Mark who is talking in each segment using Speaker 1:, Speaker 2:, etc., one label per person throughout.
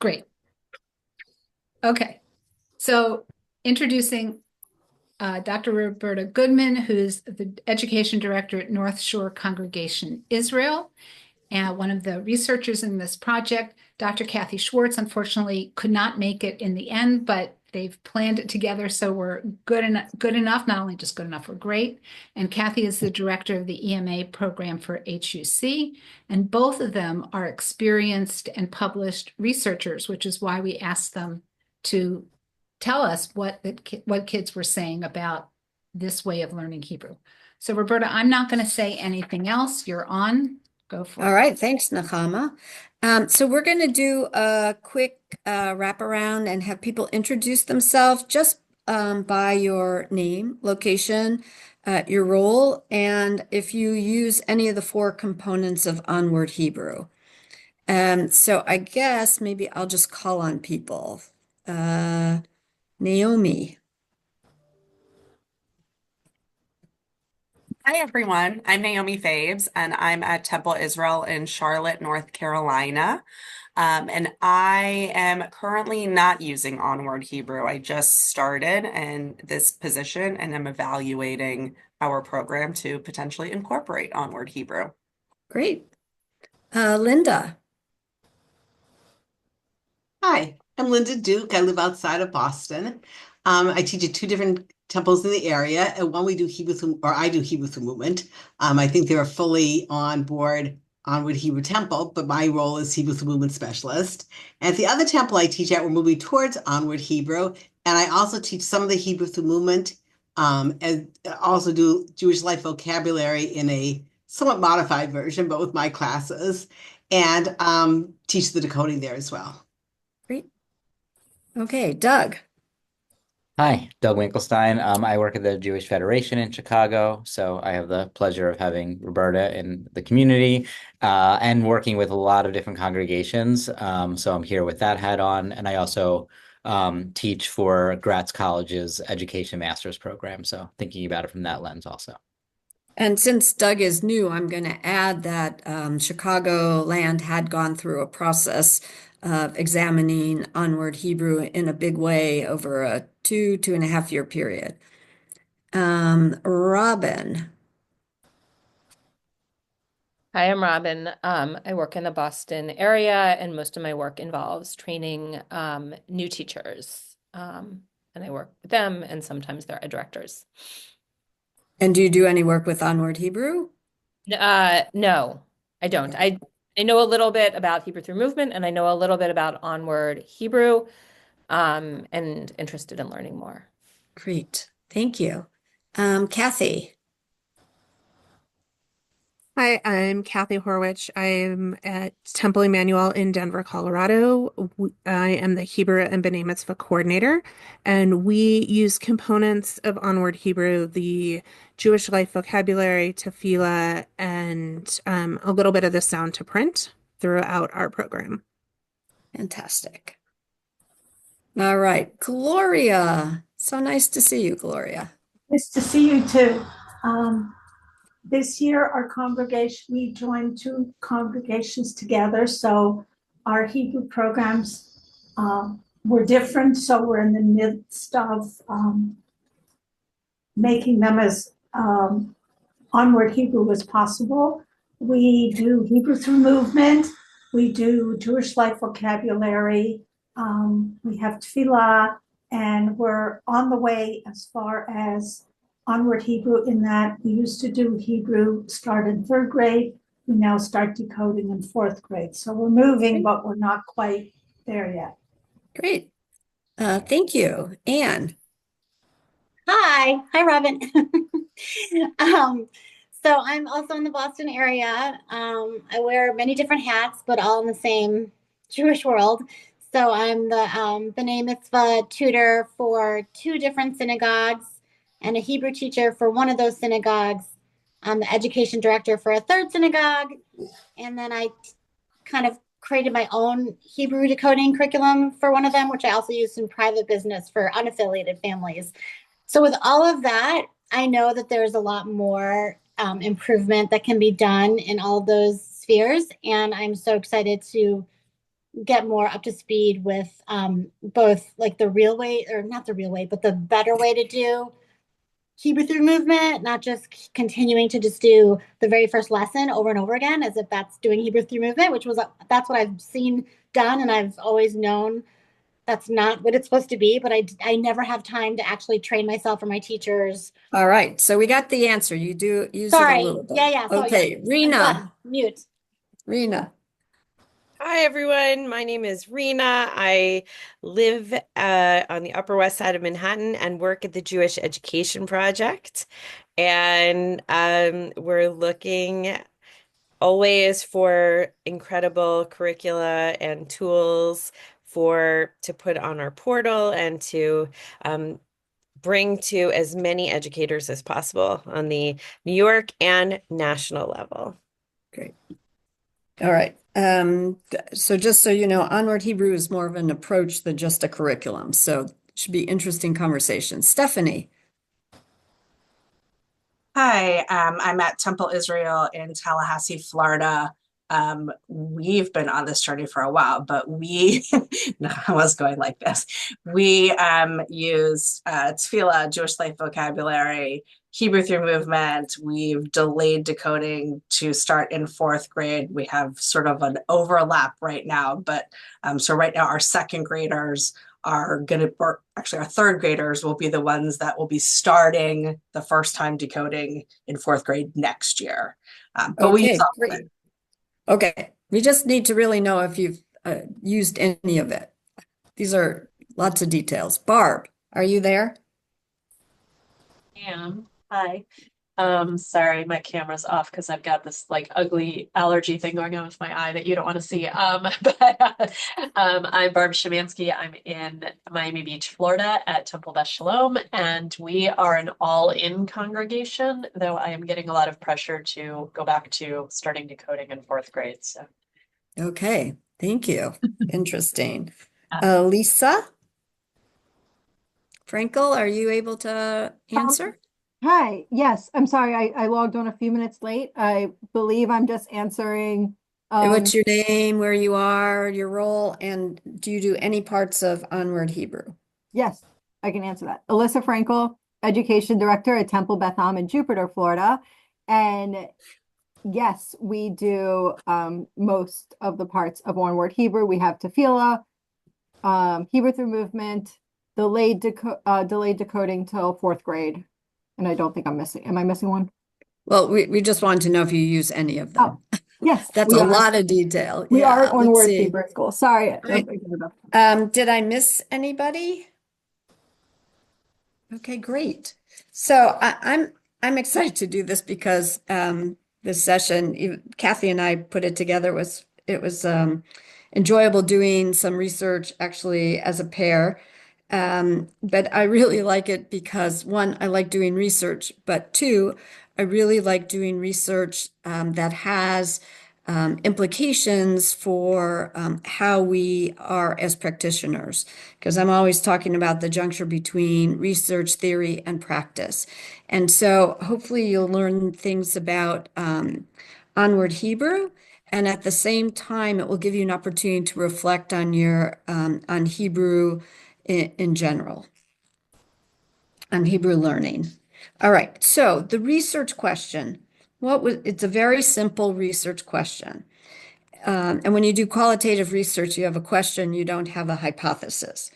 Speaker 1: Great. Okay. So introducing Dr. Roberta Goodman, who's the Education Director at North Shore Congregation Israel, and one of the researchers in this project. Dr. Kathy Schwartz, unfortunately, could not make it in the end, but they've planned it together, so we're good enough, not only just good enough, we're great. And Kathy is the director of the EMA program for HUC, and both of them are experienced and published researchers, which is why we asked them to tell us what kids were saying about this way of learning Hebrew. So Roberta, I'm not going to say anything else. You're on. Go for
Speaker 2: All
Speaker 1: it.
Speaker 2: right, thanks, Nechama. So we're going to do a quick wraparound and have people introduce themselves just by your name, location, your role, and if you use any of the four components of Onward Hebrew. So I guess maybe I'll just call on people. Uh, Naomi.
Speaker 3: Hi, everyone. I'm Naomi Fabes, and I'm at Temple Israel in Charlotte, North Carolina. And I am currently not using Onward Hebrew. I just started in this position and I'm evaluating our program to potentially incorporate Onward Hebrew.
Speaker 2: Great. Linda.
Speaker 4: Hi, I'm Linda Duke. I live outside of Boston. I teach at two different temples in the area. And one we do Hebrew through, or I do Hebrew through movement. I think they're fully on board Onward Hebrew Temple, but my role is Hebrew through movement specialist. And at the other temple I teach at, we're moving towards Onward Hebrew. And I also teach some of the Hebrew through movement, and also do Jewish life vocabulary in a somewhat modified version, but with my classes, and teach the decoding there as well.
Speaker 2: Great. Okay, Doug.
Speaker 5: Hi, Doug Winkelstein. I work at the Jewish Federation in Chicago, so I have the pleasure of having Roberta in the community and working with a lot of different congregations. So I'm here with that hat on, and I also teach for Gratz College's Education Master's Program, so thinking about it from that lens also.
Speaker 2: And since Doug is new, I'm going to add that Chicagoland had gone through a process of examining Onward Hebrew in a big way over a 2.5 year period. Robin.
Speaker 6: Hi, I'm Robin. I work in the Boston area, and most of my work involves training new teachers. And I work with them, and sometimes they're directors.
Speaker 2: And do you do any work with Onward Hebrew?
Speaker 6: No, I don't. I know a little bit about Hebrew through movement, and I know a little bit about Onward Hebrew, and interested in learning more.
Speaker 2: Great. Thank you. Kathy.
Speaker 7: Hi, I'm Kathy Horwich. I'm at Temple Emmanuel in Denver, Colorado. I am the Hebrew and B'nai Mitzvah coordinator, and we use components of Onward Hebrew, the Jewish life vocabulary, tefillah, and a little bit of the sound to print throughout our program.
Speaker 2: Fantastic. All right, Gloria. So nice to see you, Gloria.
Speaker 8: Nice to see you too. This year, our congregation, we joined two congregations together. So our Hebrew programs were different. So we're in the midst of making them as onward Hebrew as possible. We do Hebrew through movement. We do Jewish life vocabulary. We have tefillah, and we're on the way as far as Onward Hebrew, in that we used to do Hebrew start in third grade. We now start decoding in fourth grade. So we're moving, but we're not quite there yet.
Speaker 2: Great. Thank you. Anne.
Speaker 9: Hi, Robin. So I'm also in the Boston area. I wear many different hats, but all in the same Jewish world. So I'm the B'nai Mitzvah tutor for two different synagogues and a Hebrew teacher for one of those synagogues. I'm the education director for a third synagogue. And then I kind of created my own Hebrew decoding curriculum for one of them, which I also use in private business for unaffiliated families. So with all of that, I know that there's a lot more improvement that can be done in all of those spheres. And I'm so excited to get more up to speed with both like the real way, or not the real way, but the better way to do Hebrew through movement, not just continuing to just do the very first lesson over and over again as if that's doing Hebrew through movement, which was that's what I've seen done, and I've always known that's not what it's supposed to be, but I never have time to actually train myself or my teachers.
Speaker 2: All right, so we got the answer. You do use it a
Speaker 9: Sorry.
Speaker 2: little bit.
Speaker 9: Yeah. So
Speaker 2: Okay,
Speaker 9: yeah, I'm
Speaker 2: Rena.
Speaker 9: done. Mute.
Speaker 2: Rena.
Speaker 10: Hi, everyone. My name is Rena. I live on the Upper West Side of Manhattan and work at the Jewish Education Project. And we're looking always for incredible curricula and tools to put on our portal and to bring to as many educators as possible on the New York and national level.
Speaker 2: Great. All right. So just so you know, Onward Hebrew is more of an approach than just a curriculum. So it should be interesting conversation. Stephanie.
Speaker 11: Hi, I'm at Temple Israel in Tallahassee, Florida. We've been on this journey for a while, but no, I was going like this. We use Tefillah, Jewish life vocabulary, Hebrew through movement. We've delayed decoding to start in fourth grade. We have sort of an overlap right now, but so right now our second graders are going to, or actually our third graders will be the ones that will be starting the first time decoding in fourth grade next year. But we use all of it.
Speaker 2: Okay, we just need to really know if you've used any of it. These are lots of details. Barb, are you there?
Speaker 12: I am. Hi. Sorry, my camera's off because I've got this like ugly allergy thing going on with my eye that you don't want to see. I'm Barb Shemansky. I'm in Miami Beach, Florida at Temple Beth Shalom, and we are an all-in congregation, though I am getting a lot of pressure to go back to starting decoding in fourth grade. So,
Speaker 2: okay, thank you. Interesting. Lisa Frankel, are you able to answer?
Speaker 13: Hi, yes, I'm sorry, I logged on a few minutes late. I believe I'm just answering.
Speaker 2: What's your name, where you are, your role, and do you do any parts of Onward Hebrew?
Speaker 13: Yes, I can answer that. Alyssa Frankel, Education Director at Temple Beth Am in Jupiter, Florida. And yes, we do most of the parts of Onward Hebrew. We have Tefillah, Hebrew through movement, delayed decoding till fourth grade. And I don't think I'm missing. Am I missing one?
Speaker 2: Well, we just wanted to know if you use any of them.
Speaker 13: Oh, yes.
Speaker 2: That's a lot of detail.
Speaker 13: We
Speaker 2: Yeah,
Speaker 13: are on
Speaker 2: let's
Speaker 13: Word
Speaker 2: see.
Speaker 13: Hebrew School. Sorry.
Speaker 2: Did I miss anybody? Okay, great. So I'm excited to do this because this session, Kathy and I put it together. It was enjoyable doing some research actually as a pair. But I really like it because one, I like doing research, but two, I really like doing research that has implications for how we are as practitioners, because I'm always talking about the juncture between research, theory, and practice. And so hopefully you'll learn things about Onward Hebrew, and at the same time, it will give you an opportunity to reflect on your on Hebrew in general, on Hebrew learning. All right, so the research question, it's a very simple research question. And when you do qualitative research, you have a question, you don't have a hypothesis.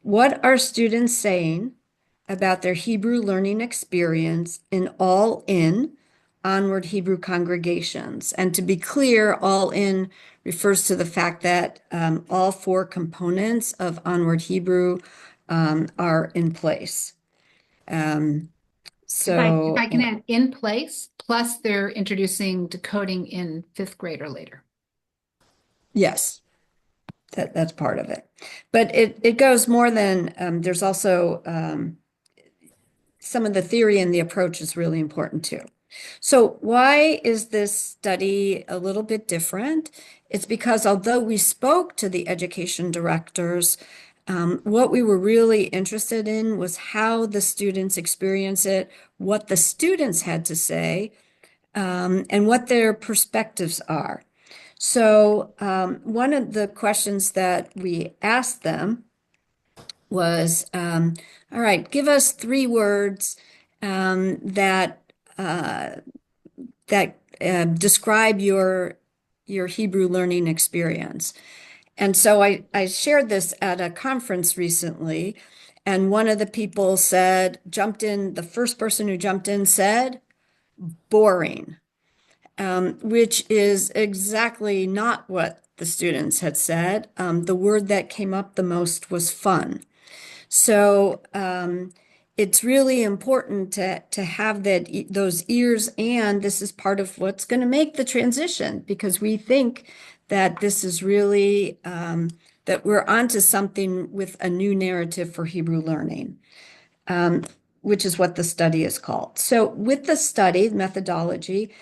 Speaker 2: What are students saying about their Hebrew learning experience in all-in Onward Hebrew congregations? And to be clear, all-in refers to the fact that all four components of Onward Hebrew are in place. So
Speaker 1: if I can add in place, plus they're introducing decoding in fifth grade or later.
Speaker 2: Yes, that's part of it. But it goes more than, there's also some of the theory and the approach is really important too. So why is this study a little bit different? It's because although we spoke to the education directors, what we were really interested in was how the students experience it, what the students had to say, and what their perspectives are. So one of the questions that we asked them was, all right, give us 3 words that describe your Hebrew learning experience. And so I shared this at a conference recently, and one of the people the first person who jumped in said, boring, which is exactly not what the students had said. The word that came up the most was fun. So it's really important to have those ears, and this is part of what's going to make the transition, because we think that this is really that we're onto something with a new narrative for Hebrew learning, which is what the study is called. So with the study methodology,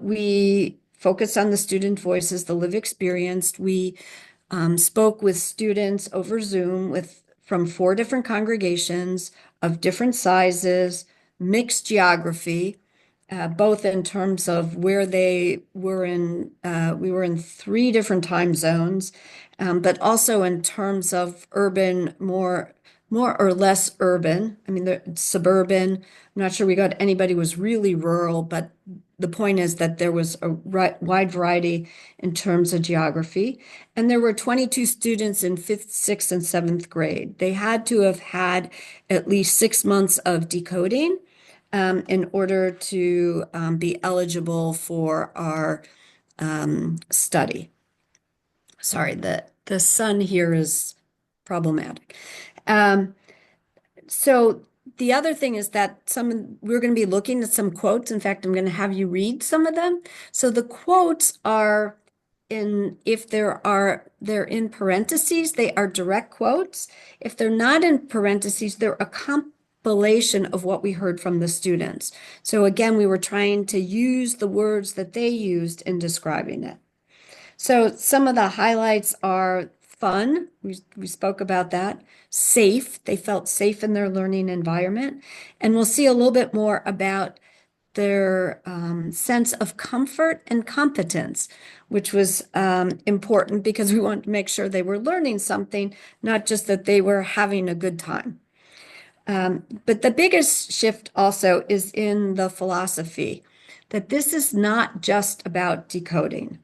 Speaker 2: we focus on the student voices, the lived experience. We spoke with students over Zoom from 4 different congregations of different sizes, mixed geography, both in terms of where they were in. We were in 3 different time zones, but also in terms of urban, more or less urban. I mean, suburban. I'm not sure we got anybody who was really rural, but the point is that there was a wide variety in terms of geography. And there were 22 students in 5th, 6th, and 7th grade. They had to have had at least 6 months of decoding in order to be eligible for our study. Sorry, the sun here is problematic. So the other thing is that we're going to be looking at some quotes. In fact, I'm going to have you read some of them. So the quotes are if they're in parentheses, they are direct quotes. If they're not in parentheses, they're a compilation of what we heard from the students. So again, we were trying to use the words that they used in describing it. So some of the highlights are fun. We spoke about that. Safe. They felt safe in their learning environment. And we'll see a little bit more about their sense of comfort and competence, which was important because we wanted to make sure they were learning something, not just that they were having a good time. But the biggest shift also is in the philosophy, that this is not just about decoding.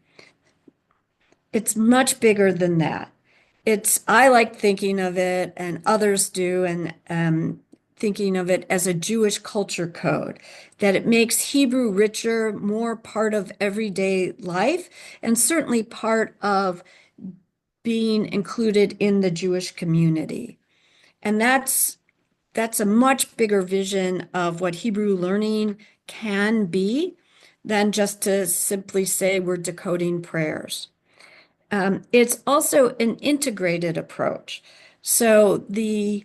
Speaker 2: It's much bigger than that. I like thinking of it, and others do, and thinking of it as a Jewish culture code, that it makes Hebrew richer, more part of everyday life, and certainly part of being included in the Jewish community. And that's a much bigger vision of what Hebrew learning can be than just to simply say we're decoding prayers. It's also an integrated approach. So we're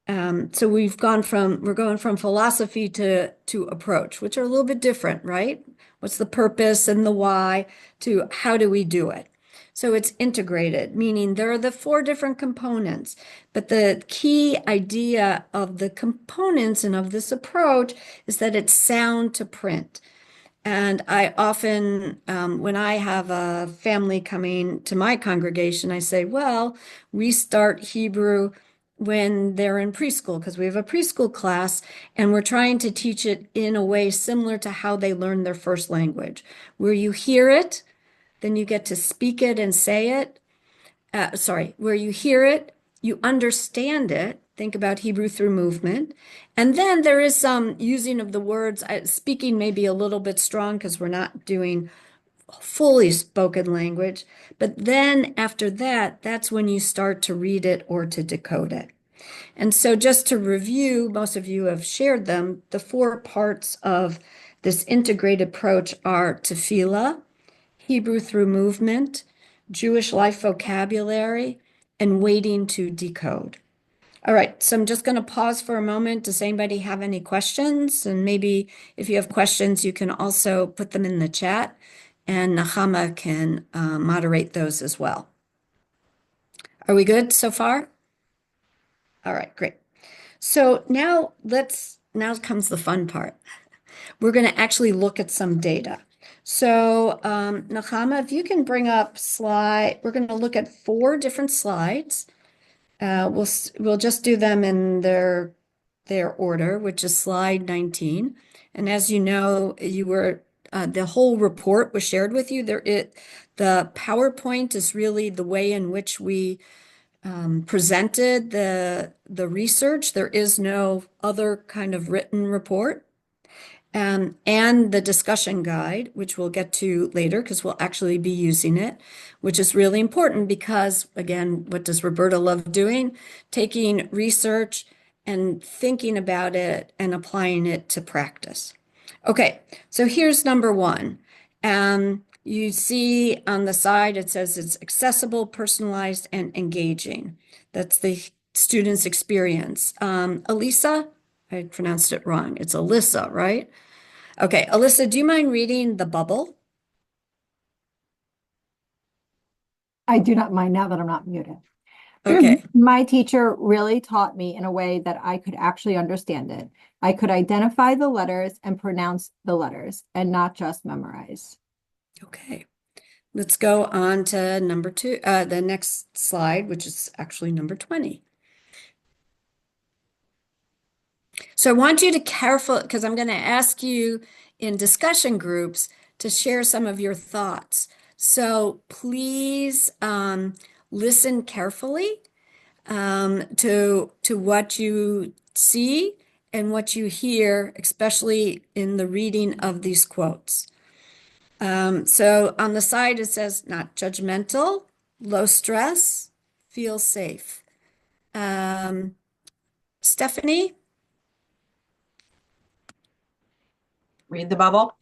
Speaker 2: going from philosophy to approach, which are a little bit different, right? What's the purpose and the why to how do we do it? So it's integrated, meaning there are the 4 different components, but the key idea of the components and of this approach is that it's sound to print. And I often, when I have a family coming to my congregation, I say, well, we start Hebrew when they're in preschool, because we have a preschool class, and we're trying to teach it in a way similar to how they learn their first language, where you hear it, then you get to speak it and say it. Where you hear it, you understand it. Think about Hebrew through movement. And then there is some using of the words. Speaking may be a little bit strong because we're not doing fully spoken language. But then after that, that's when you start to read it or to decode it. And so just to review, most of you have shared them. The 4 parts of this integrated approach are tefillah, Hebrew through movement, Jewish life vocabulary, and waiting to decode. All right, so I'm just going to pause for a moment. Does anybody have any questions? And maybe if you have questions, you can also put them in the chat, and Nahama can moderate those as well. Are we good so far? All right, great. So now comes the fun part. We're going to actually look at some data. So, Nakama, if you can bring up we're going to look at 4 different slides. We'll just do them in their order, which is slide 19. And as you know, the whole report was shared with you. The PowerPoint is really the way in which we presented the research. There is no other kind of written report. And the discussion guide, which we'll get to later because we'll actually be using it, which is really important because, again, what does Roberta love doing? Taking research and thinking about it and applying it to practice. Okay, so here's number 1. You see on the side, it says it's accessible, personalized, and engaging. That's the student's experience. Elisa, I pronounced it wrong. It's Alyssa, right? Okay, Alyssa, do you mind reading the bubble?
Speaker 13: I do not mind now that I'm not muted.
Speaker 2: Okay.
Speaker 13: My teacher really taught me in a way that I could actually understand it. I could identify the letters and pronounce the letters and not just memorize.
Speaker 2: Okay. Let's go on to number 2, the next slide, which is actually number 20. So I want you to because I'm going to ask you in discussion groups to share some of your thoughts. So please listen carefully to what you see and what you hear, especially in the reading of these quotes. So on the side, it says not judgmental, low stress, feel safe. Stephanie?
Speaker 11: Read the bubble.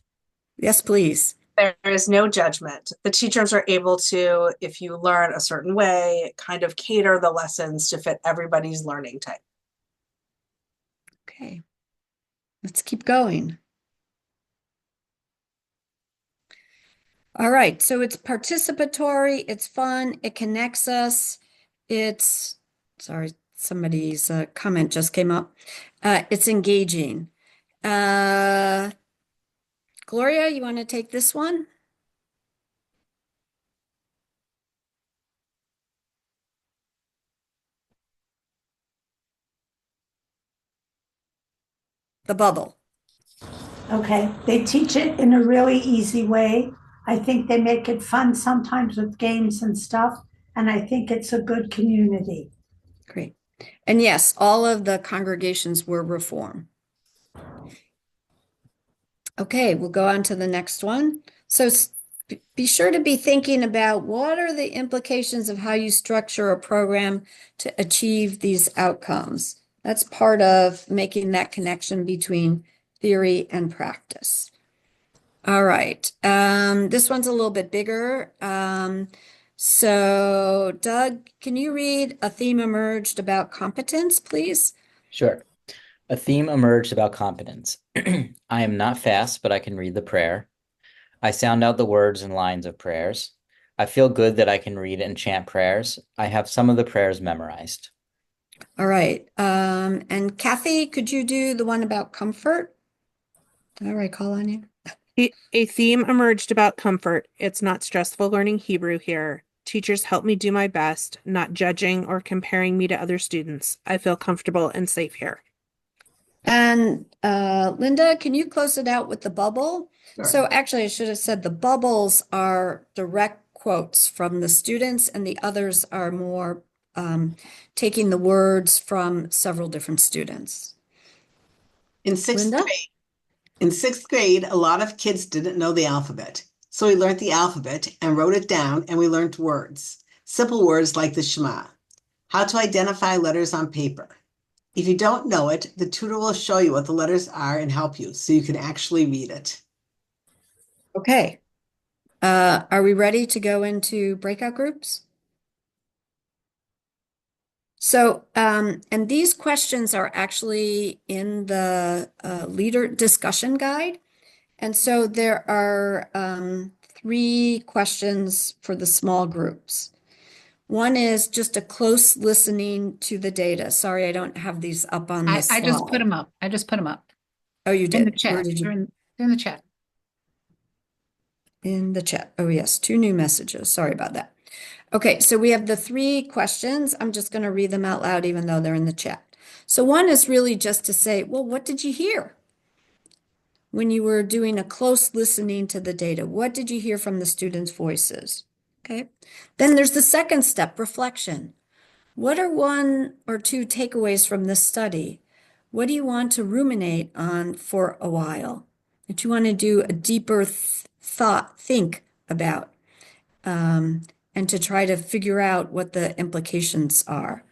Speaker 2: Yes, please.
Speaker 11: There is no judgment. The teachers are able to, if you learn a certain way, kind of cater the lessons to fit everybody's learning type.
Speaker 2: Okay, let's keep going. All right, so it's participatory, it's fun, it connects us, sorry, somebody's comment just came up. It's engaging. Gloria, you want to take this one? The bubble.
Speaker 8: Okay, they teach it in a really easy way. I think they make it fun sometimes with games and stuff, and I think it's a good community.
Speaker 2: Great. And yes, all of the congregations were reform. Okay, we'll go on to the next one. So be sure to be thinking about what are the implications of how you structure a program to achieve these outcomes. That's part of making that connection between theory and practice. All right, this one's a little bit bigger. So Doug, can you read a theme emerged about competence, please?
Speaker 5: Sure. A theme emerged about competence. I am not fast, but I can read the prayer. I sound out the words and lines of prayers. I feel good that I can read and chant prayers. I have some of the prayers memorized.
Speaker 2: All right. And Kathy, could you do the one about comfort? Did I call on you?
Speaker 7: A theme emerged about comfort. It's not stressful learning Hebrew here. Teachers help me do my best, not judging or comparing me to other students. I feel comfortable and safe here.
Speaker 2: And Linda, can you close it out with the bubble?
Speaker 4: Sure.
Speaker 2: So actually, I should have said the bubbles are direct quotes from the students, and the others are more taking the words from several different students.
Speaker 4: In sixth
Speaker 2: Linda?
Speaker 4: grade, in 6th grade, a lot of kids didn't know the alphabet. So we learned the alphabet and wrote it down, and we learned words. Simple words like the Shema. How to identify letters on paper. If you don't know it, the tutor will show you what the letters are and help you so you can actually read it.
Speaker 2: Okay. Are we ready to go into breakout groups? So, and these questions are actually in the leader discussion guide. And so there are 3 questions for the small groups. One is just a close listening to the data. Sorry, I don't have these up on the slide.
Speaker 1: I just put them up. I just put them up.
Speaker 2: Oh, you did?
Speaker 1: In the chat.
Speaker 2: Where did you?
Speaker 1: They're in the chat.
Speaker 2: in the chat. Oh, yes, 2 new messages. Sorry about that. Okay, so we have the 3 questions. I'm just going to read them out loud, even though they're in the chat. So one is really just to say, well, what did you hear when you were doing a close listening to the data? What did you hear from the students' voices? Okay. Then there's the second step, reflection. What are 1 or 2 takeaways from this study? What do you want to ruminate on for a while? That you want to do a deeper think about, and to try to figure out what the implications are.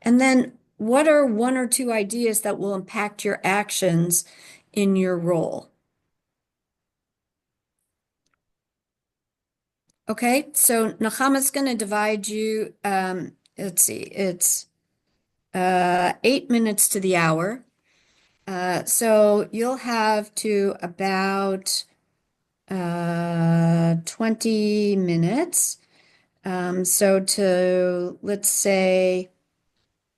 Speaker 2: And then what are 1 or 2 ideas that will impact your actions in your role? Okay, so Nechama's going to divide you, let's see, it's 8 minutes to the hour. So you'll have to about 20 minutes. So let's see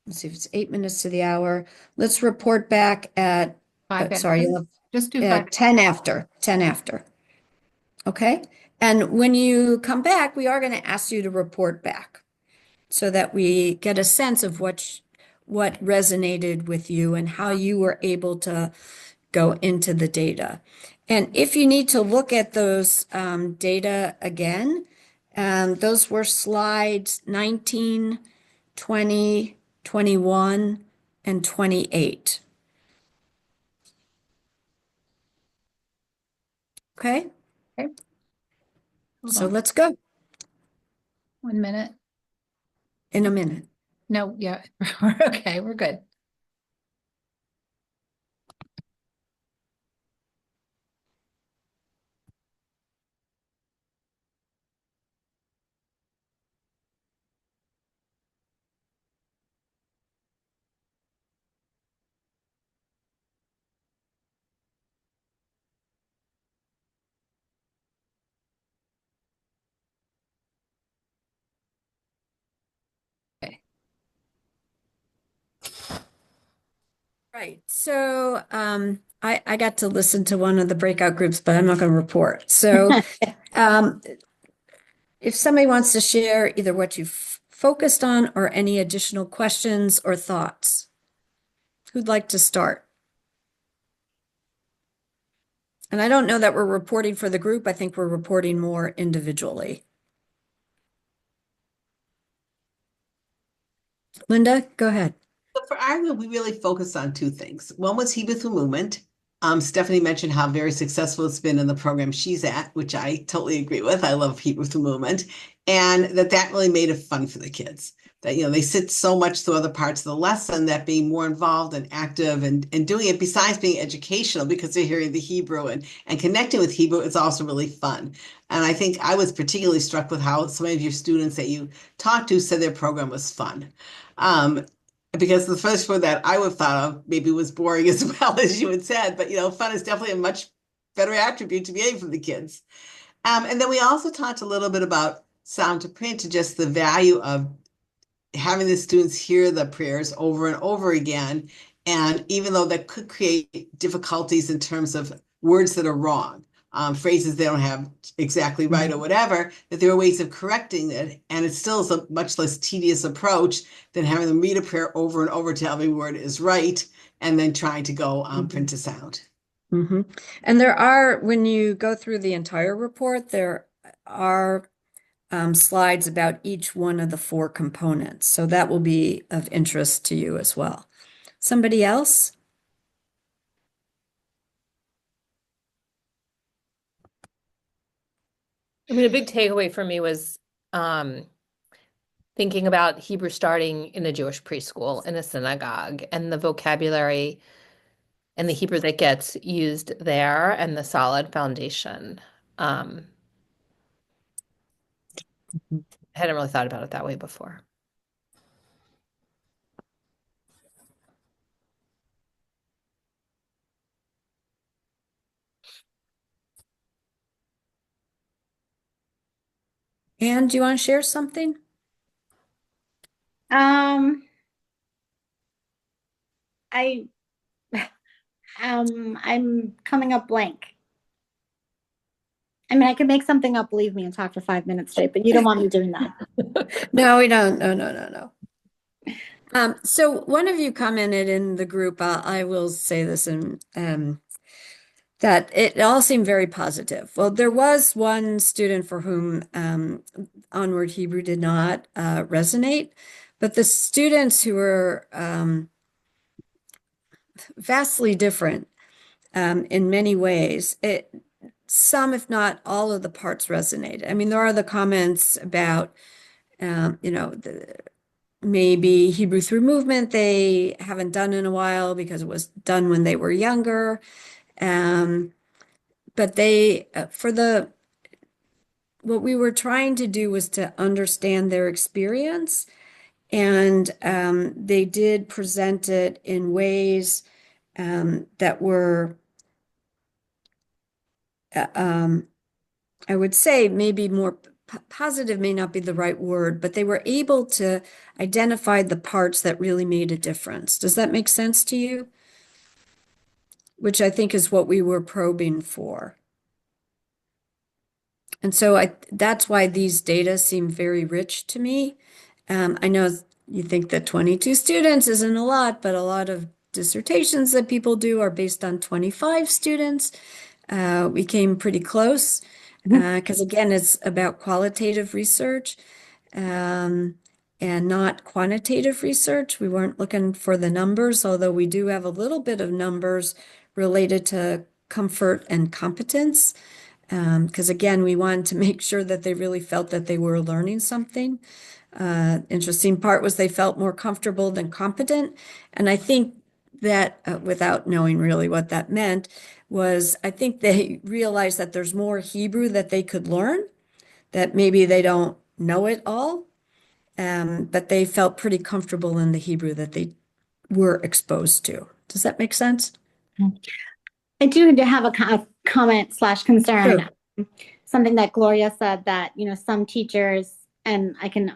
Speaker 2: if it's 8 minutes to the hour. Let's report back at,
Speaker 1: 5
Speaker 2: sorry,
Speaker 1: after. Just do 5.
Speaker 2: 10 after, 10 after. Okay. And when you come back, we are going to ask you to report back so that we get a sense of what resonated with you and how you were able to go into the data. And if you need to look at those data again, those were slides 19, 20, 21, and 28. Okay?
Speaker 1: Okay. Hold
Speaker 2: So
Speaker 1: on.
Speaker 2: let's go
Speaker 1: 1 minute.
Speaker 2: in a minute.
Speaker 1: No, yeah, okay, we're good. Okay.
Speaker 2: Right. So I got to listen to one of the breakout groups, but I'm not going to report. So if somebody wants to share either what you've focused on or any additional questions or thoughts, who'd like to start? And I don't know that we're reporting for the group. I think we're reporting more individually. Linda, go ahead.
Speaker 4: So for our group, we really focused on 2 things. One was Hebrew through movement. Stephanie mentioned how very successful it's been in the program she's at, which I totally agree with. I love Hebrew through movement, and that really made it fun for the kids. That they sit so much through other parts of the lesson that being more involved and active and doing it besides being educational because they're hearing the Hebrew and connecting with Hebrew is also really fun. And I think I was particularly struck with how some of your students that you talked to said their program was fun. Because the first word that I would have thought of maybe was boring as well as you had said, but fun is definitely a much better attribute to be able for the kids. And then we also talked a little bit about sound to print and just the value of having the students hear the prayers over and over again. And even though that could create difficulties in terms of words that are wrong, phrases they don't have exactly right or whatever, that there are ways of correcting it. And it still is a much less tedious approach than having them read a prayer over and over till every word is right and then trying to go print a sound.
Speaker 2: And there are, when you go through the entire report, there are slides about each one of the 4 components. So that will be of interest to you as well. Somebody else?
Speaker 6: I mean, a big takeaway for me was thinking about Hebrew starting in a Jewish preschool, in a synagogue, and the vocabulary and the Hebrew that gets used there and the solid foundation. I hadn't really thought about it that way before.
Speaker 2: Anne, do you want to share something?
Speaker 9: I I'm coming up blank. I mean, I could make something up, believe me, and talk for 5 minutes straight, but you don't want me doing that.
Speaker 2: No, we don't. No. So one of you commented in the group, I will say this, and that it all seemed very positive. Well, there was one student for whom Onward Hebrew did not resonate, but the students who were vastly different in many ways, some, if not all of the parts resonated. I mean, there are the comments about, maybe Hebrew through movement they haven't done in a while because it was done when they were younger. But what we were trying to do was to understand their experience, and they did present it in ways that were, I would say, maybe more positive may not be the right word, but they were able to identify the parts that really made a difference. Does that make sense to you? Which I think is what we were probing for. And so that's why these data seem very rich to me. I know you think that 22 students isn't a lot, but a lot of dissertations that people do are based on 25 students. We came pretty close because, again, it's about qualitative research and not quantitative research. We weren't looking for the numbers, although we do have a little bit of numbers related to comfort and competence. Because again, we wanted to make sure that they really felt that they were learning something. Interesting part was they felt more comfortable than competent. And I think that without knowing really what that meant was, I think they realized that there's more Hebrew that they could learn, that maybe they don't know it all, but they felt pretty comfortable in the Hebrew that they were exposed to. Does that make sense?
Speaker 9: I do have a comment / concern.
Speaker 2: Sure.
Speaker 9: Something that Gloria said that, some teachers, and I can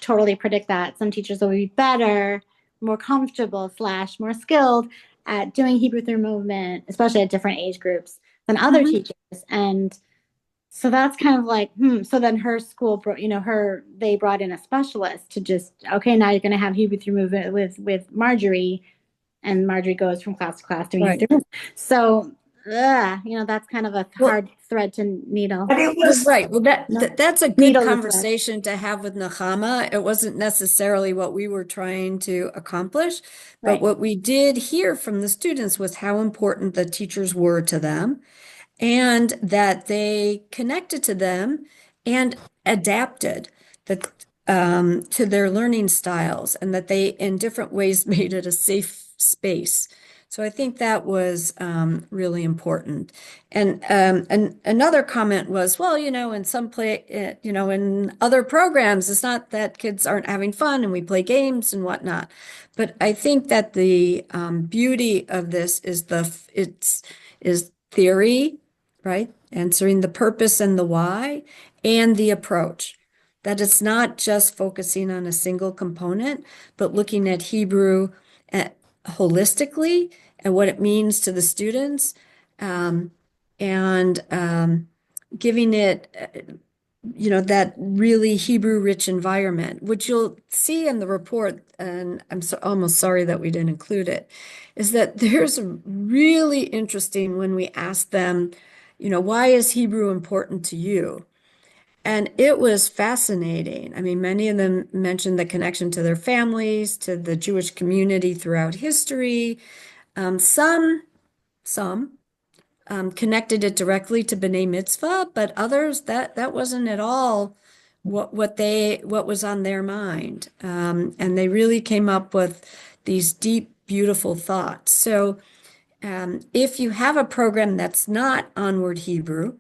Speaker 9: totally predict that some teachers will be better, more comfortable / more skilled at doing Hebrew through movement, especially at different age groups than other teachers. And so that's kind of like, so then her school, they brought in a specialist to just, okay, now you're going to have Hebrew through movement with Marjorie, and Marjorie goes from class to class doing Hebrew. So, that's kind of a hard thread to needle.
Speaker 8: But it was
Speaker 2: Right. Well, that's a good
Speaker 9: Needle the thread.
Speaker 2: conversation to have with Nechama. It wasn't necessarily what we were trying to accomplish, but
Speaker 9: Right.
Speaker 2: what we did hear from the students was how important the teachers were to them, and that they connected to them and adapted to their learning styles, and that they, in different ways, made it a safe space. So I think that was really important. And another comment was, well, in some in other programs, it's not that kids aren't having fun and we play games and whatnot. But I think that the beauty of this is is theory, right? Answering the purpose and the why, and the approach. That it's not just focusing on a single component, but looking at Hebrew holistically and what it means to the students, and giving it, that really Hebrew-rich environment, which you'll see in the report, and I'm almost sorry that we didn't include it, is that there's a really interesting when we ask them, why is Hebrew important to you? And it was fascinating. I mean, many of them mentioned the connection to their families, to the Jewish community throughout history. Some connected it directly to B'nai Mitzvah, but others that wasn't at all what was on their mind. And they really came up with these deep, beautiful thoughts. So if you have a program that's not Onward Hebrew,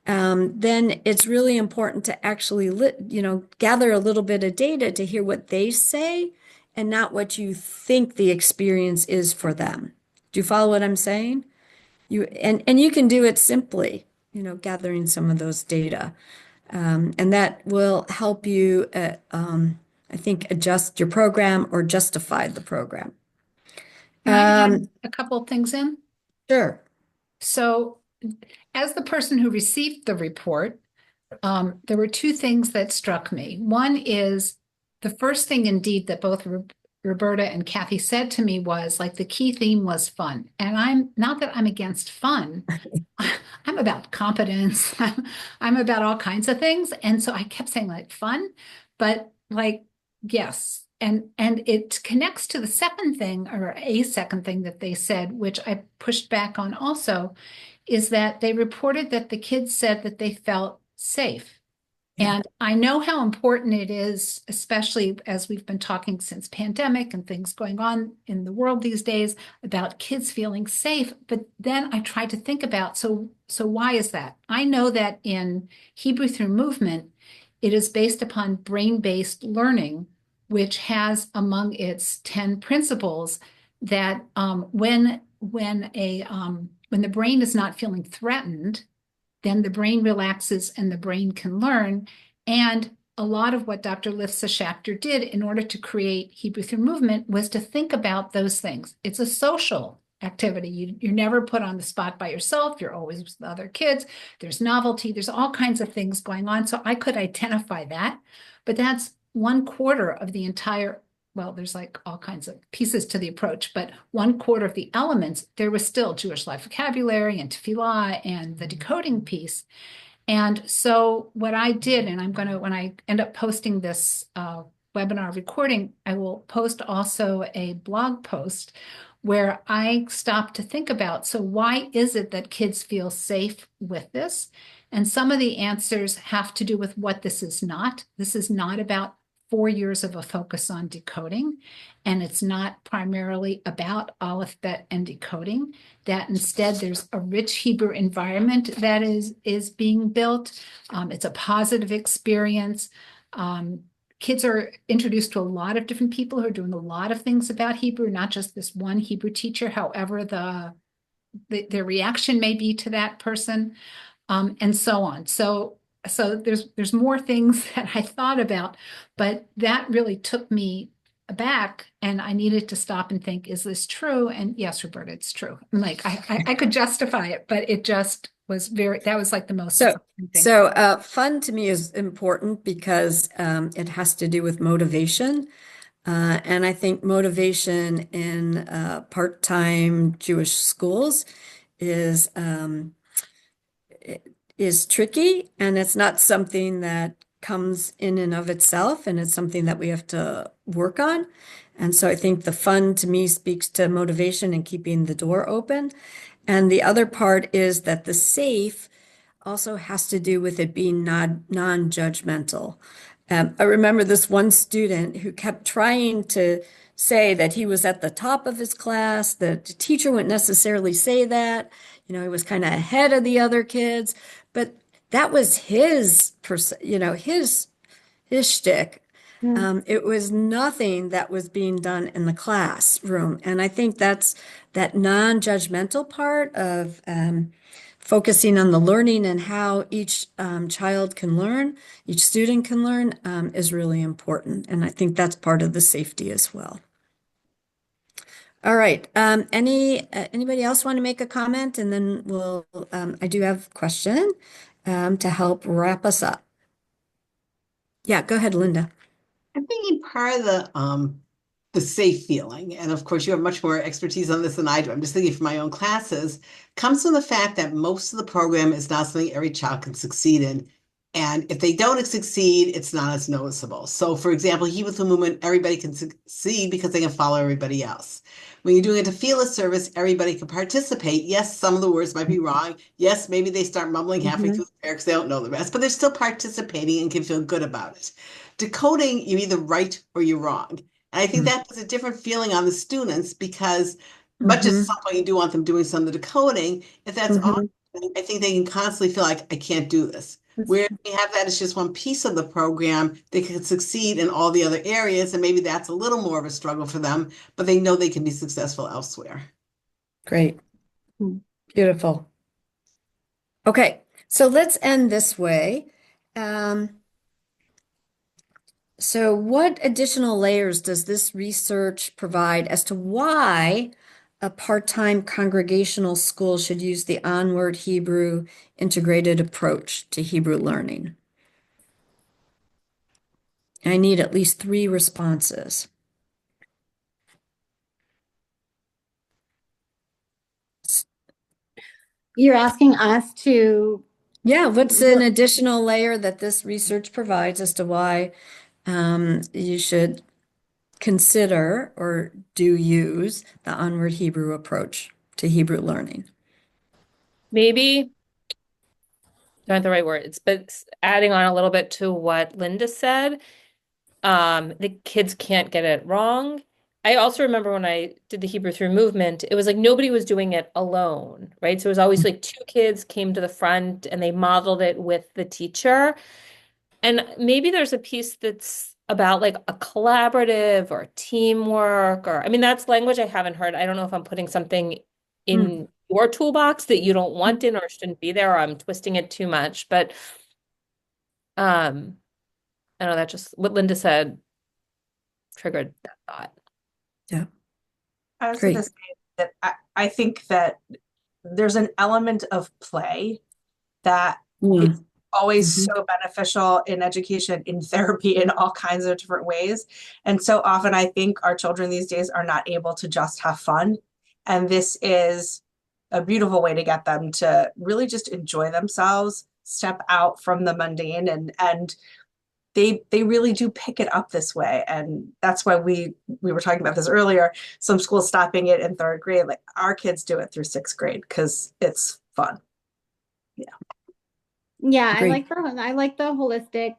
Speaker 2: then it's really important to actually gather a little bit of data to hear what they say and not what you think the experience is for them. Do you follow what I'm saying? And you can do it simply, gathering some of those data. And that will help you, I think, adjust your program or justify the program.
Speaker 1: Can I add a couple things in?
Speaker 2: Sure.
Speaker 1: So as the person who received the report, there were two things that struck me. One is the first thing, indeed, that both Roberta and Kathy said to me was like the key theme was fun. And I'm not that I'm against fun. I'm about competence. I'm about all kinds of things. And so I kept saying like fun, but like, yes. And it connects to the second thing or a second thing that they said, which I pushed back on also, is that they reported that the kids said that they felt safe.
Speaker 2: Yeah.
Speaker 1: And I know how important it is, especially as we've been talking since pandemic and things going on in the world these days about kids feeling safe. But then I tried to think about, so why is that? I know that in Hebrew through movement, it is based upon brain-based learning, which has among its 10 principles that when the brain is not feeling threatened, then the brain relaxes and the brain can learn. And a lot of what Dr. Lifsa Schachter did in order to create Hebrew through movement was to think about those things. It's a social activity. You're never put on the spot by yourself. You're always with other kids. There's novelty. There's all kinds of things going on. So I could identify that, but that's 1/4 of the entire, well, there's like all kinds of pieces to the approach, but 1/4 of the elements, there was still Jewish life vocabulary and tefillah and the decoding piece. And so what I did, and I'm going to, when I end up posting this webinar recording, I will post also a blog post where I stopped to think about, so why is it that kids feel safe with this? And some of the answers have to do with what this is not. This is not about 4 years of a focus on decoding, and it's not primarily about Aleph, Bet, and decoding. That instead there's a rich Hebrew environment that is being built. It's a positive experience. Kids are introduced to a lot of different people who are doing a lot of things about Hebrew, not just this one Hebrew teacher, however their reaction may be to that person, and so on. So there's more things that I thought about, but that really took me aback, and I needed to stop and think, is this true? And yes, Roberta, it's true. I'm like, I could justify it, but it just was that was like the most
Speaker 2: So,
Speaker 1: surprising thing.
Speaker 2: fun to me is important because it has to do with motivation. And I think motivation in part-time Jewish schools is is tricky, and it's not something that comes in and of itself, and it's something that we have to work on. And so I think the fun to me speaks to motivation and keeping the door open. And the other part is that the safe also has to do with it being non-judgmental. I remember this one student who kept trying to say that he was at the top of his class, that the teacher wouldn't necessarily say that, he was kind of ahead of the other kids, but that was his shtick. It was nothing that was being done in the classroom. And I think that's that non-judgmental part of focusing on the learning and how each child can learn, each student can learn, is really important. And I think that's part of the safety as well. All right. Anybody else want to make a comment? And then I do have a question to help wrap us up. Yeah, go ahead, Linda.
Speaker 4: I'm thinking part of the safe feeling, and of course you have much more expertise on this than I do. I'm just thinking for my own classes, comes from the fact that most of the program is not something every child can succeed in. And if they don't succeed, it's not as noticeable. So for example, Hebrew through movement, everybody can succeed because they can follow everybody else. When you're doing a tefillah service, everybody can participate. Yes, some of the words might be wrong. Yes, maybe they start mumbling halfway through the prayer because they don't know the rest, but they're still participating and can feel good about it. Decoding, you're either right or you're wrong. And I think that puts a different feeling on the students because much as some point you do want them doing some of the decoding, if that's all, I think they can constantly feel like, I can't do this. Where we have that as just one piece of the program, they can succeed in all the other areas, and maybe that's a little more of a struggle for them, but they know they can be successful elsewhere.
Speaker 2: Great. Beautiful. Okay, so let's end this way. So what additional layers does this research provide as to why a part-time congregational school should use the Onward Hebrew integrated approach to Hebrew learning? I need at least 3 responses.
Speaker 9: You're asking us to,
Speaker 2: Yeah, what's an additional layer that this research provides as to why you should consider or do use the Onward Hebrew approach to Hebrew learning?
Speaker 6: Maybe not the right words, but adding on a little bit to what Linda said, the kids can't get it wrong. I also remember when I did the Hebrew through movement, it was like nobody was doing it alone, right? So it was always like 2 kids came to the front and they modeled it with the teacher. And maybe there's a piece that's about like a collaborative or teamwork, or I mean, that's language I haven't heard. I don't know if I'm putting something in your toolbox that you don't want in or shouldn't be there, or I'm twisting it too much. But I know that just what Linda said triggered that thought.
Speaker 2: Yeah.
Speaker 11: I was
Speaker 2: Great.
Speaker 11: going to say that I think that there's an element of play that is always so beneficial in education, in therapy, in all kinds of different ways. And so often I think our children these days are not able to just have fun. And this is a beautiful way to get them to really just enjoy themselves, step out from the mundane, and they really do pick it up this way. And that's why we were talking about this earlier, some schools stopping it in 3rd grade. Like our kids do it through 6th grade because it's fun.
Speaker 9: yeah, I
Speaker 2: Great.
Speaker 9: like the holistic,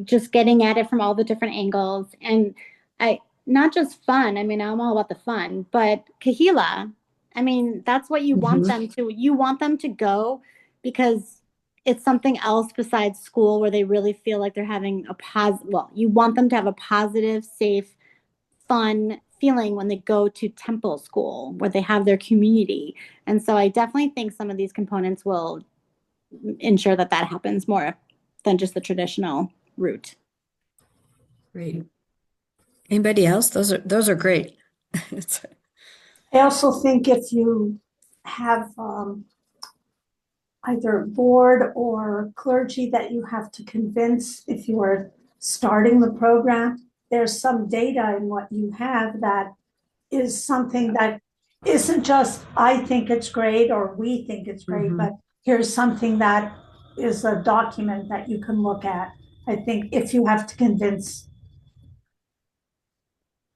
Speaker 9: just getting at it from all the different angles, and not just fun. I mean, I'm all about the fun, but kahila. I mean, that's what you want them to. You want them to go because it's something else besides school where they really feel like they're having a positive. Well, you want them to have a positive, safe, fun feeling when they go to temple school where they have their community. And so I definitely think some of these components will ensure that that happens more than just the traditional route.
Speaker 2: Great. Anybody else? Those are great.
Speaker 8: I also think if you have either board or clergy that you have to convince if you are starting the program, there's some data in what you have that is something that isn't just, I think it's great or we think it's great, but here's something that is a document that you can look at. I think if you have to convince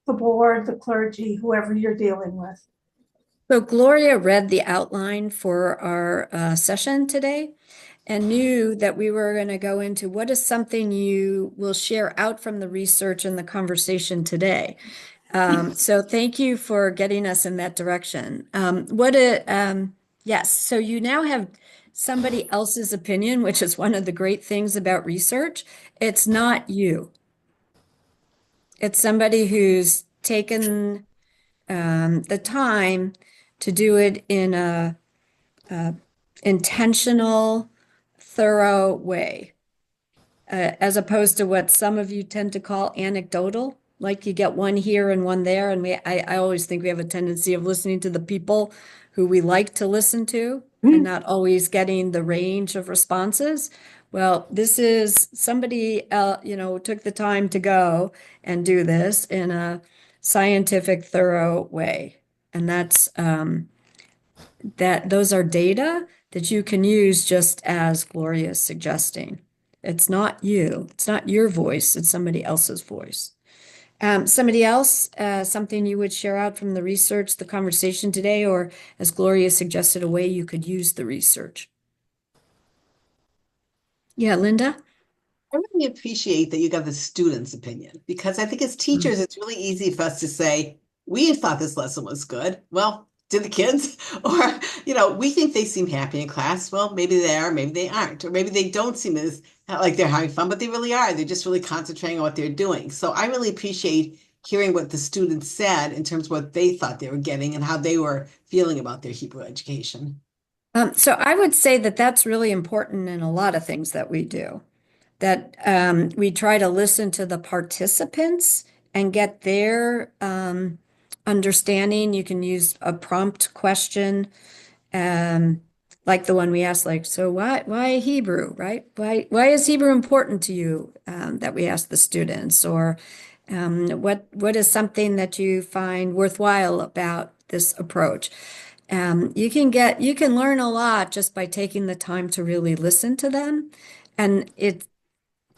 Speaker 8: the board, the clergy, whoever you're dealing with.
Speaker 2: So Gloria read the outline for our session today and knew that we were going to go into what is something you will share out from the research and the conversation today. So thank you for getting us in that direction. Yes, so you now have somebody else's opinion, which is one of the great things about research. It's not you. It's somebody who's taken the time to do it in a intentional, thorough way, as opposed to what some of you tend to call anecdotal. Like you get one here and one there, and I always think we have a tendency of listening to the people who we like to listen to and not always getting the range of responses. Well, this is somebody, took the time to go and do this in a scientific, thorough way. And those are data that you can use just as Gloria is suggesting. It's not you. It's not your voice. It's somebody else's voice. Somebody else, something you would share out from the research, the conversation today, or as Gloria suggested, a way you could use the research. Yeah, Linda?
Speaker 4: I really appreciate that you got the student's opinion because I think as teachers, it's really easy for us to say, we thought this lesson was good. Well, did the kids? Or, we think they seem happy in class. Well, maybe they are, maybe they aren't. Or maybe they don't seem as like they're having fun, but they really are. They're just really concentrating on what they're doing. So I really appreciate hearing what the students said in terms of what they thought they were getting and how they were feeling about their Hebrew education.
Speaker 2: So I would say that that's really important in a lot of things that we do. That we try to listen to the participants and get their understanding. You can use a prompt question, like the one we asked, like, so why Hebrew, right? Why is Hebrew important to you? That we ask the students, or what is something that you find worthwhile about this approach? You can learn a lot just by taking the time to really listen to them, and it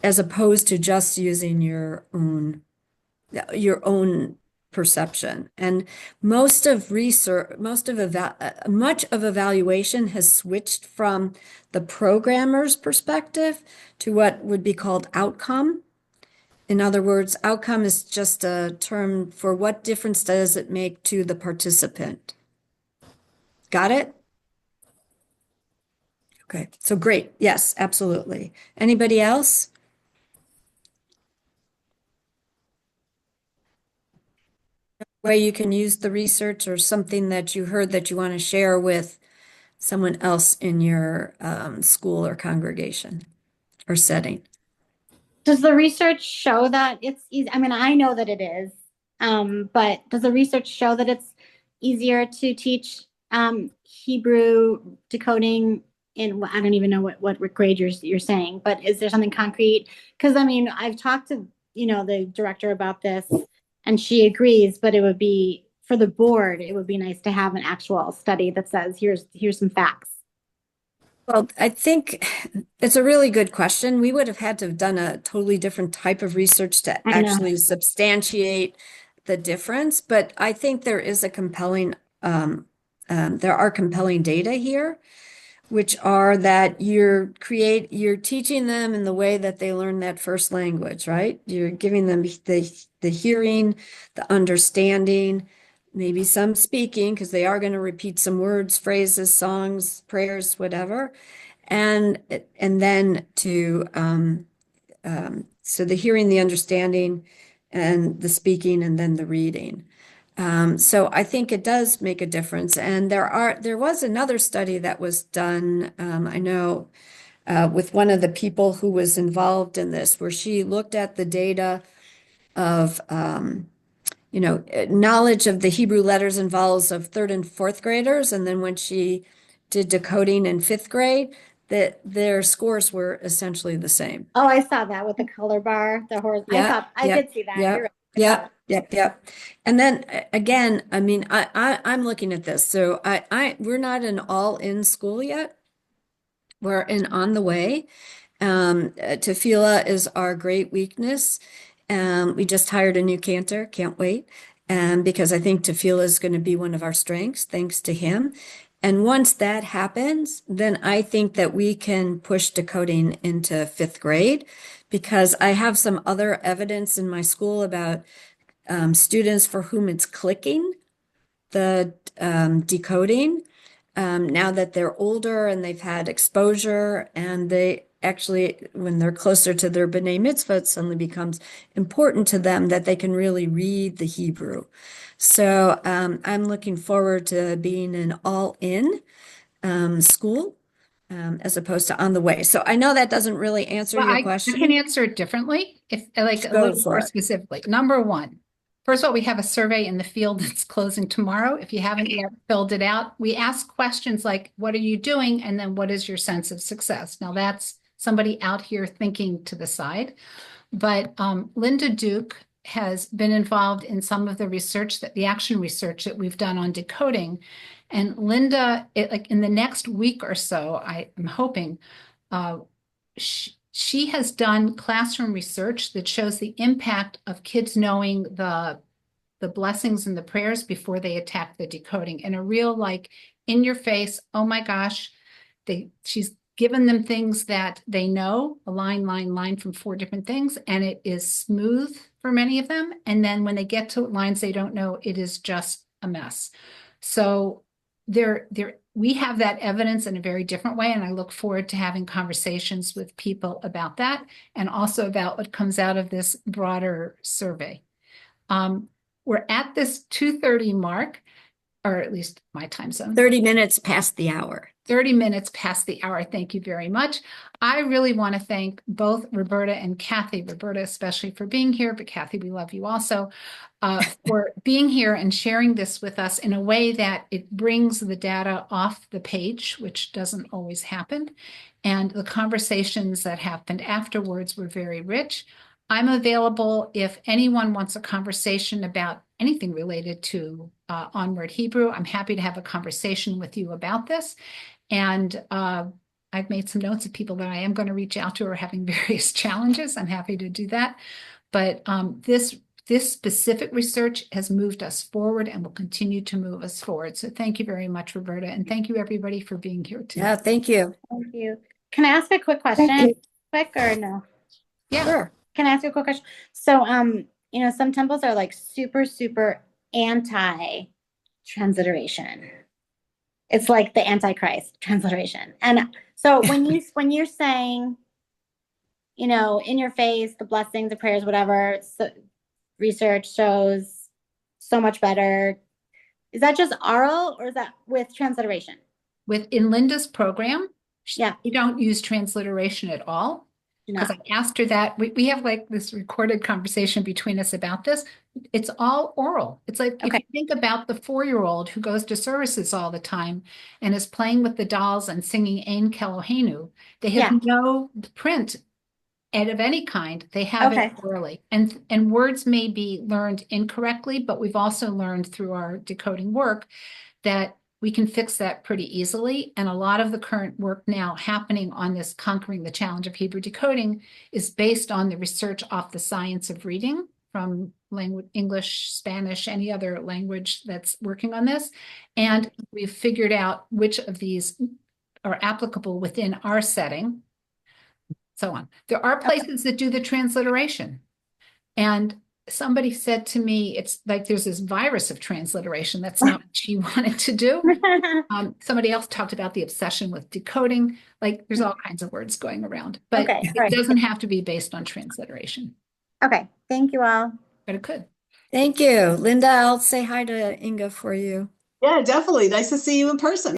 Speaker 2: as opposed to just using your own perception. And most of research, much of evaluation has switched from the programmer's perspective to what would be called outcome. In other words, outcome is just a term for what difference does it make to the participant. Got it? Okay, so great. Yes, absolutely. Anybody else? Way you can use the research or something that you heard that you want to share with someone else in your school or congregation or setting.
Speaker 9: Does the research show that it's easy? I mean, I know that it is, but does the research show that it's easier to teach Hebrew decoding in, I don't even know what grade you're saying, but is there something concrete? Because I mean, I've talked to, the director about this, and she agrees, but it would be for the board, it would be nice to have an actual study that says, here's some facts.
Speaker 2: Well, I think it's a really good question. We would have had to have done a totally different type of research to
Speaker 9: I know.
Speaker 2: actually substantiate the difference, but I think there is a compelling, there are compelling data here, which are that you're teaching them in the way that they learn that first language, right? You're giving them the hearing, the understanding, maybe some speaking, because they are going to repeat some words, phrases, songs, prayers, whatever. And then so the hearing, the understanding, and the speaking, and then the reading. So I think it does make a difference. And there was another study that was done, I know, with one of the people who was involved in this, where she looked at the data of, knowledge of the Hebrew letters and vowels of third and fourth graders. And then when she did decoding in fifth grade, that their scores were essentially the same.
Speaker 9: Oh, I saw that with the color bar, the horse. I did see that. You're right.
Speaker 2: Yep. And then again, I mean, I'm looking at this. So we're not an all-in school yet. We're on the way. Tefillah is our great weakness. We just hired a new cantor. Can't wait. Because I think Tefillah is going to be one of our strengths, thanks to him. And once that happens, then I think that we can push decoding into fifth grade, because I have some other evidence in my school about students for whom it's clicking, the decoding, now that they're older and they've had exposure, and they actually, when they're closer to their B'nai Mitzvah, it suddenly becomes important to them that they can really read the Hebrew. So I'm looking forward to being an all-in school as opposed to on the way. So I know that doesn't really answer
Speaker 1: Well,
Speaker 2: your
Speaker 1: I
Speaker 2: question.
Speaker 1: can answer it differently, if like a
Speaker 2: Go
Speaker 1: little
Speaker 2: for
Speaker 1: more
Speaker 2: it.
Speaker 1: specifically. Number one, first of all, we have a survey in the field that's closing tomorrow. If you haven't yet filled it out, we ask questions like, what are you doing? And then what is your sense of success? Now that's somebody out here thinking to the side. But Linda Duke has been involved in some of the research, the action research that we've done on decoding. And Linda, like in the next week or so, I am hoping, she has done classroom research that shows the impact of kids knowing the blessings and the prayers before they attack the decoding, in a real, like, in your face, oh my gosh, she's given them things that they know, a line from 4 different things, and it is smooth for many of them. And then when they get to lines they don't know, it is just a mess. So we have that evidence in a very different way, and I look forward to having conversations with people about that, and also about what comes out of this broader survey. We're at this 2:30 mark, or at least my time zone.
Speaker 2: 30 minutes past the hour.
Speaker 1: 30 minutes past the hour. Thank you very much. I really want to thank both Roberta and Kathy, Roberta especially for being here, but Kathy, we love you also. for being here and sharing this with us in a way that it brings the data off the page, which doesn't always happen. And the conversations that happened afterwards were very rich. I'm available if anyone wants a conversation about anything related to Onward Hebrew. I'm happy to have a conversation with you about this. And I've made some notes of people that I am going to reach out to who are having various challenges. I'm happy to do that. But this specific research has moved us forward and will continue to move us forward. So thank you very much, Roberta, and thank you everybody for being here today.
Speaker 2: Yeah, thank you.
Speaker 9: Thank you. Can I ask a quick question? Quick or no?
Speaker 1: Yeah.
Speaker 2: Sure.
Speaker 9: Can I ask you a quick question? So, some temples are like super, super anti-transliteration. It's like the Antichrist transliteration. And so when you're saying, in your face, the blessings, the prayers, whatever, so research shows so much better. Is that just oral or is that with transliteration?
Speaker 1: In Linda's program,
Speaker 9: Yeah,
Speaker 1: we don't use transliteration at all.
Speaker 9: do
Speaker 1: Because
Speaker 9: not.
Speaker 1: I asked her that. We have like this recorded conversation between us about this. It's all oral. It's like if you
Speaker 9: Okay.
Speaker 1: think about the 4-year-old who goes to services all the time and is playing with the dolls and singing Ein Kelohenu, they have
Speaker 9: Yeah.
Speaker 1: no print of any kind. They have
Speaker 9: Okay.
Speaker 1: it orally. And words may be learned incorrectly, but we've also learned through our decoding work that we can fix that pretty easily. And a lot of the current work now happening on this Conquering the Challenge of Hebrew Decoding is based on the research off the science of reading from language, English, Spanish, any other language that's working on this. And we've figured out which of these are applicable within our setting, so on. There are places that do the transliteration. And somebody said to me, it's like there's this virus of transliteration. That's not what she wanted to do. Somebody else talked about the obsession with decoding. Like there's all kinds of words going around, but
Speaker 9: Okay,
Speaker 1: it
Speaker 9: right.
Speaker 1: doesn't have to be based on transliteration,
Speaker 9: Okay. Thank you all.
Speaker 1: but it could.
Speaker 2: Thank you. Linda, I'll say hi to Inga for you.
Speaker 4: Yeah, definitely. Nice to see you in person.